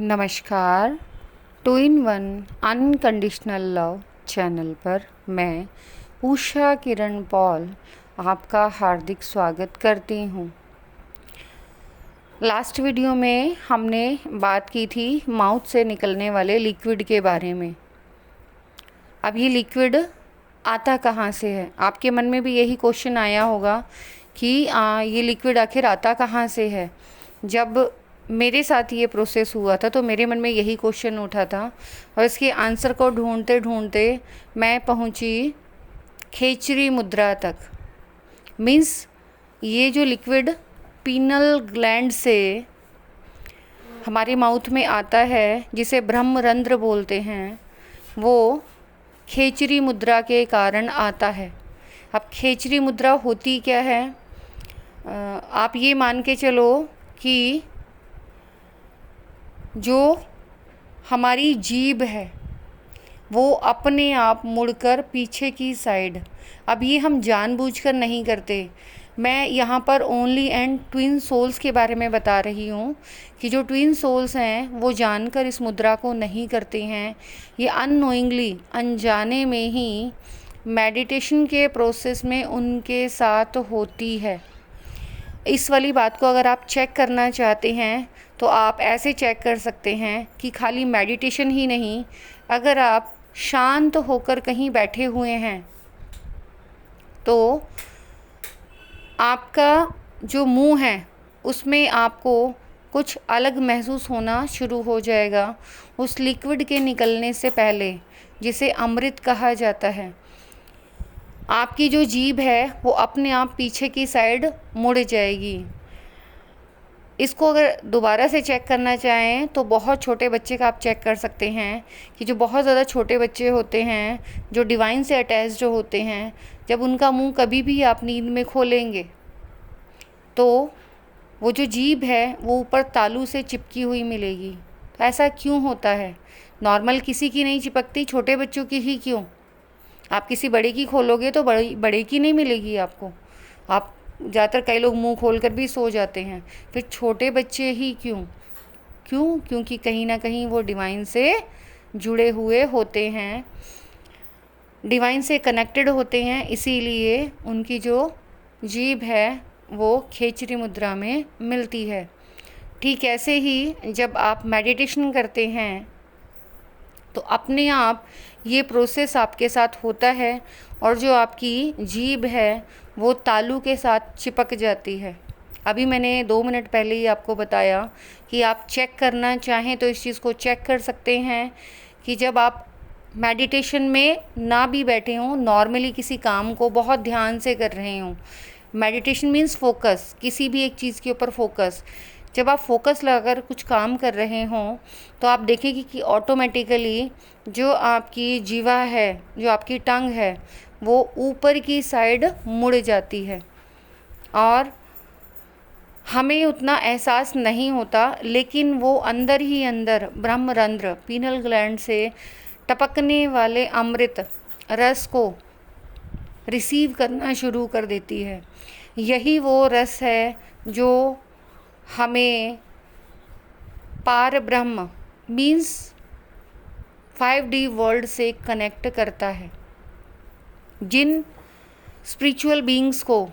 नमस्कार। Two in one unconditional love channel पर मैं उषा किरण पॉल आपका हार्दिक स्वागत करती हूँ। लास्ट वीडियो में हमने बात की थी माउथ से निकलने वाले लिक्विड के बारे में। अब ये लिक्विड आता कहाँ से है? आपके मन में भी यही क्वेश्चन आया होगा कि ये लिक्विड आखिर आता कहाँ से है। जब मेरे साथ ये प्रोसेस हुआ था तो मेरे मन में यही क्वेश्चन उठा था और इसके आंसर को ढूंढते ढूंढते मैं पहुंची खेचरी मुद्रा तक। मीन्स ये जो लिक्विड पीनल ग्लैंड से हमारे माउथ में आता है, जिसे ब्रह्मरंध्र बोलते हैं, वो खेचरी मुद्रा के कारण आता है। अब खेचरी मुद्रा होती क्या है? आप ये मान के चलो कि जो हमारी जीभ है वो अपने आप मुड़कर पीछे की साइड, अब ये हम जानबूझकर नहीं करते। मैं यहाँ पर ओनली एंड ट्विन सोल्स के बारे में बता रही हूँ कि जो ट्विन सोल्स हैं वो जानकर इस मुद्रा को नहीं करते हैं। ये अननोइंगली, अनजाने में ही मेडिटेशन के प्रोसेस में उनके साथ होती है। इस वाली बात को अगर आप चेक करना चाहते हैं तो आप ऐसे चेक कर सकते हैं कि खाली मेडिटेशन ही नहीं, अगर आप शांत होकर कहीं बैठे हुए हैं तो आपका जो मुंह है उसमें आपको कुछ अलग महसूस होना शुरू हो जाएगा उस लिक्विड के निकलने से पहले, जिसे अमृत कहा जाता है। आपकी जो जीभ है वो अपने आप पीछे की साइड मुड़ जाएगी। इसको अगर दोबारा से चेक करना चाहें तो बहुत छोटे बच्चे का आप चेक कर सकते हैं कि जो बहुत ज़्यादा छोटे बच्चे होते हैं, जो डिवाइन से अटैच्ड होते हैं, जब उनका मुंह कभी भी आप नींद में खोलेंगे तो वो जो जीभ है वो ऊपर तालू से चिपकी हुई मिलेगी। तो ऐसा क्यों होता है? नॉर्मल किसी की नहीं चिपकती, छोटे बच्चों की ही क्यों? आप किसी बड़े की खोलोगे तो बड़े की नहीं मिलेगी आपको। आप ज़्यादातर कई लोग मुंह खोलकर भी सो जाते हैं, फिर छोटे बच्चे ही क्यों? क्योंकि कहीं ना कहीं वो डिवाइन से जुड़े हुए होते हैं, डिवाइन से कनेक्टेड होते हैं, इसीलिए उनकी जो जीभ है वो खेचरी मुद्रा में मिलती है। ठीक ऐसे ही जब आप मेडिटेशन करते हैं तो अपने आप ये प्रोसेस आपके साथ होता है और जो आपकी जीभ है वो तालू के साथ चिपक जाती है। अभी मैंने 2 मिनट पहले ही आपको बताया कि आप चेक करना चाहें तो इस चीज़ को चेक कर सकते हैं कि जब आप मेडिटेशन में ना भी बैठे हों, नॉर्मली किसी काम को बहुत ध्यान से कर रहे हों, मेडिटेशन मीन्स फोकस, किसी भी एक चीज़ के ऊपर फोकस। जब आप फोकस लगाकर कुछ काम कर रहे हों तो आप देखेंगे कि ऑटोमेटिकली जो आपकी जीवा है, जो आपकी टंग है, वो ऊपर की साइड मुड़ जाती है और हमें उतना एहसास नहीं होता, लेकिन वो अंदर ही अंदर ब्रह्मरंध्र, पीनल ग्लैंड से टपकने वाले अमृत रस को रिसीव करना शुरू कर देती है। यही वो रस है जो हमें पार ब्रह्म मीन्स 5D वर्ल्ड से कनेक्ट करता है। जिन स्पिरिचुअल बीइंग्स को,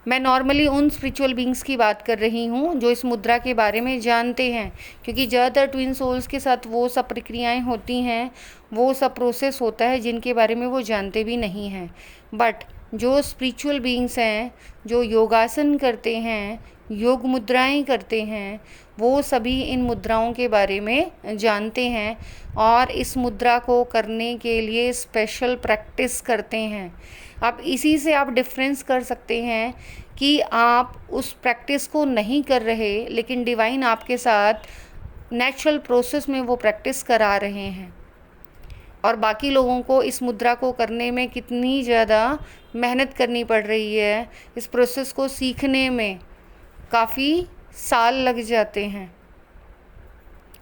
मैं नॉर्मली उन स्पिरिचुअल बीइंग्स की बात कर रही हूँ जो इस मुद्रा के बारे में जानते हैं, क्योंकि ज़्यादातर ट्विन सोल्स के साथ वो सब प्रक्रियाएं होती हैं, वो सब प्रोसेस होता है जिनके बारे में वो जानते भी नहीं हैं। बट जो स्पिरिचुअल बीइंग्स हैं, जो योगासन करते हैं, योग मुद्राएं करते हैं, वो सभी इन मुद्राओं के बारे में जानते हैं और इस मुद्रा को करने के लिए स्पेशल प्रैक्टिस करते हैं। अब इसी से आप डिफरेंस कर सकते हैं कि आप उस प्रैक्टिस को नहीं कर रहे, लेकिन डिवाइन आपके साथ नेचुरल प्रोसेस में वो प्रैक्टिस करा रहे हैं। और बाकी लोगों को इस मुद्रा को करने में कितनी ज़्यादा मेहनत करनी पड़ रही है, इस प्रोसेस को सीखने में काफ़ी साल लग जाते हैं।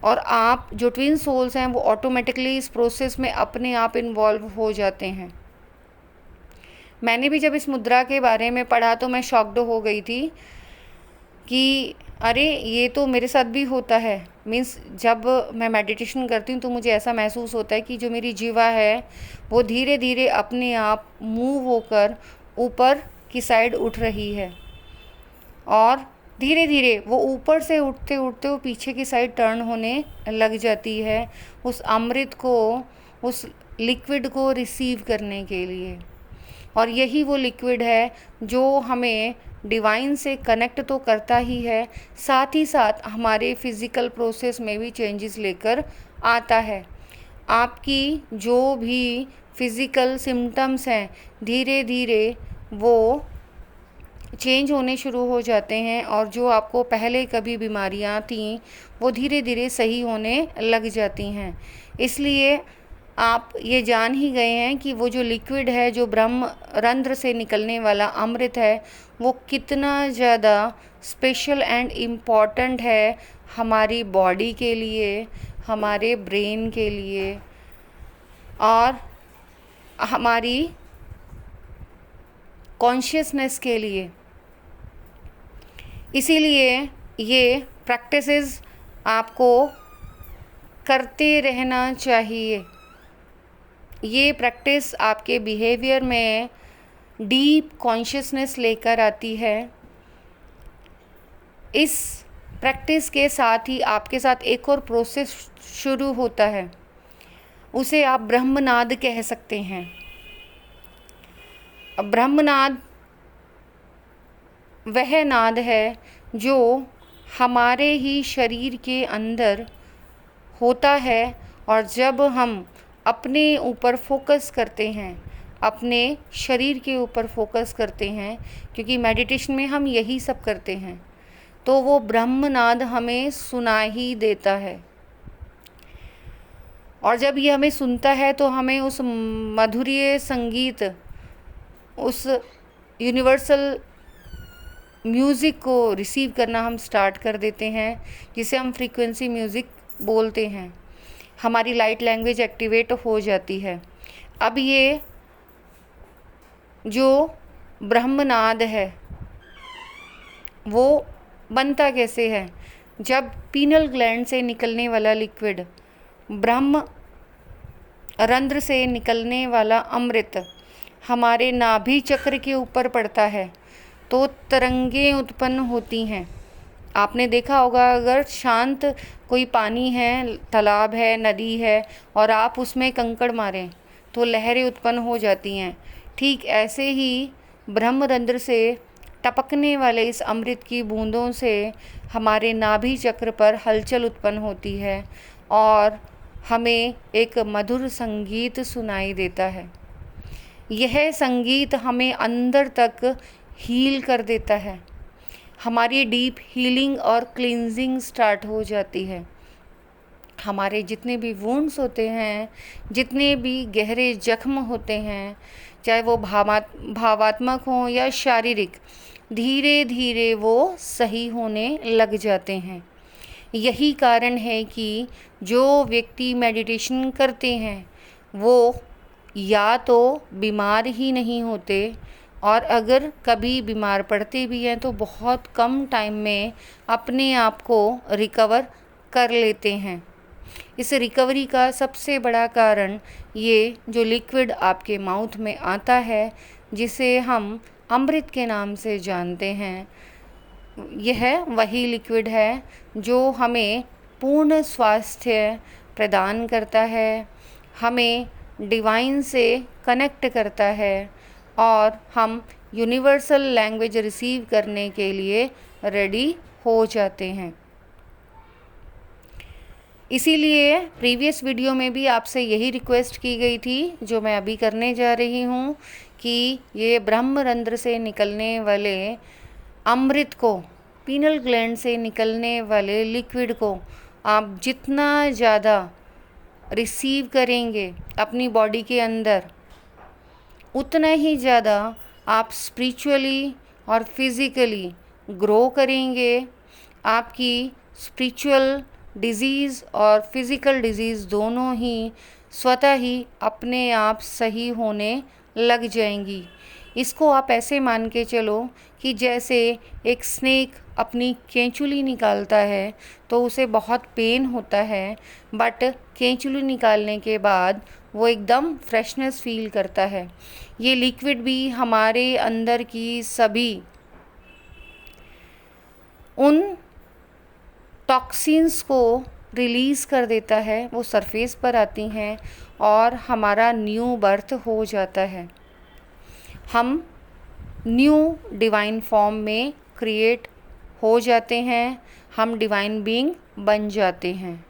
और आप जो ट्विन सोल्स हैं वो ऑटोमेटिकली इस प्रोसेस में अपने आप इन्वॉल्व हो जाते हैं। मैंने भी जब इस मुद्रा के बारे में पढ़ा तो मैं शॉक्ड हो गई थी कि अरे ये तो मेरे साथ भी होता है। मीन्स जब मैं मेडिटेशन करती हूँ तो मुझे ऐसा महसूस होता है कि जो मेरी जीवा है वो धीरे धीरे अपने आप मूव होकर ऊपर की साइड उठ रही है, और धीरे धीरे वो ऊपर से उठते उठते वो पीछे की साइड टर्न होने लग जाती है, उस अमृत को, उस लिक्विड को रिसीव करने के लिए। और यही वो लिक्विड है जो हमें डिवाइन से कनेक्ट तो करता ही है, साथ ही साथ हमारे फिज़िकल प्रोसेस में भी चेंजेस लेकर आता है। आपकी जो भी फिज़िकल सिम्टम्स हैं धीरे धीरे वो चेंज होने शुरू हो जाते हैं, और जो आपको पहले कभी बीमारियां थीं वो धीरे धीरे सही होने लग जाती हैं। इसलिए आप ये जान ही गए हैं कि वो जो लिक्विड है, जो ब्रह्म रंध्र से निकलने वाला अमृत है, वो कितना ज़्यादा स्पेशल एंड इम्पॉर्टेंट है हमारी बॉडी के लिए, हमारे ब्रेन के लिए, और हमारी कॉन्शियसनेस के लिए। इसीलिए ये प्रैक्टिसेस आपको करते रहना चाहिए। ये प्रैक्टिस आपके बिहेवियर में डीप कॉन्शियसनेस लेकर आती है। इस प्रैक्टिस के साथ ही आपके साथ एक और प्रोसेस शुरू होता है, उसे आप ब्रह्मनाद कह सकते हैं। ब्रह्मनाद वह नाद है जो हमारे ही शरीर के अंदर होता है, और जब हम अपने ऊपर फोकस करते हैं, अपने शरीर के ऊपर फोकस करते हैं, क्योंकि मेडिटेशन में हम यही सब करते हैं, तो वो ब्रह्मनाद हमें सुना ही देता है। और जब ये हमें सुनता है तो हमें उस मधुरीय संगीत, उस यूनिवर्सल म्यूज़िक को रिसीव करना हम स्टार्ट कर देते हैं, जिसे हम फ्रीक्वेंसी म्यूज़िक बोलते हैं। हमारी लाइट लैंग्वेज एक्टिवेट हो जाती है। अब ये जो ब्रह्मनाद है वो बनता कैसे है? जब पीनल ग्लैंड से निकलने वाला लिक्विड, ब्रह्म रंध्र से निकलने वाला अमृत हमारे नाभि चक्र के ऊपर पड़ता है तो तरंगें उत्पन्न होती हैं। आपने देखा होगा, अगर शांत कोई पानी है, तालाब है, नदी है, और आप उसमें कंकड़ मारें तो लहरें उत्पन्न हो जाती हैं। ठीक ऐसे ही ब्रह्मरंध्र से टपकने वाले इस अमृत की बूंदों से हमारे नाभि चक्र पर हलचल उत्पन्न होती है और हमें एक मधुर संगीत सुनाई देता है। यह संगीत हमें अंदर तक हील कर देता है। हमारी डीप हीलिंग और क्लींजिंग स्टार्ट हो जाती है। हमारे जितने भी वुंड्स होते हैं, जितने भी गहरे जख्म होते हैं, चाहे वो भावात्मक हों या शारीरिक, धीरे धीरे वो सही होने लग जाते हैं। यही कारण है कि जो व्यक्ति मेडिटेशन करते हैं वो या तो बीमार ही नहीं होते, और अगर कभी बीमार पड़ते भी हैं तो बहुत कम टाइम में अपने आप को रिकवर कर लेते हैं। इस रिकवरी का सबसे बड़ा कारण ये जो लिक्विड आपके माउथ में आता है, जिसे हम अमृत के नाम से जानते हैं, यह वही लिक्विड है जो हमें पूर्ण स्वास्थ्य प्रदान करता है, हमें डिवाइन से कनेक्ट करता है, और हम यूनिवर्सल लैंग्वेज रिसीव करने के लिए रेडी हो जाते हैं। इसीलिए प्रीवियस वीडियो में भी आपसे यही रिक्वेस्ट की गई थी, जो मैं अभी करने जा रही हूँ, कि ये ब्रह्मरंध्र से निकलने वाले अमृत को, पीनल ग्लैंड से निकलने वाले लिक्विड को आप जितना ज़्यादा रिसीव करेंगे अपनी बॉडी के अंदर, उतना ही ज़्यादा आप स्पिरिचुअली और फिज़िकली ग्रो करेंगे। आपकी स्पिरिचुअल डिज़ीज़ और फिज़िकल डिज़ीज़ दोनों ही स्वतः ही अपने आप सही होने लग जाएंगी। इसको आप ऐसे मान के चलो कि जैसे एक स्नेक अपनी केंचुली निकालता है तो उसे बहुत पेन होता है, बट केंचुली निकालने के बाद वो एकदम फ्रेशनेस फील करता है। ये लिक्विड भी हमारे अंदर की सभी उन टॉक्सिन्स को रिलीज़ कर देता है, वो सरफेस पर आती हैं और हमारा न्यू बर्थ हो जाता है। हम न्यू डिवाइन फॉर्म में क्रिएट हो जाते हैं, हम डिवाइन बीइंग बन जाते हैं।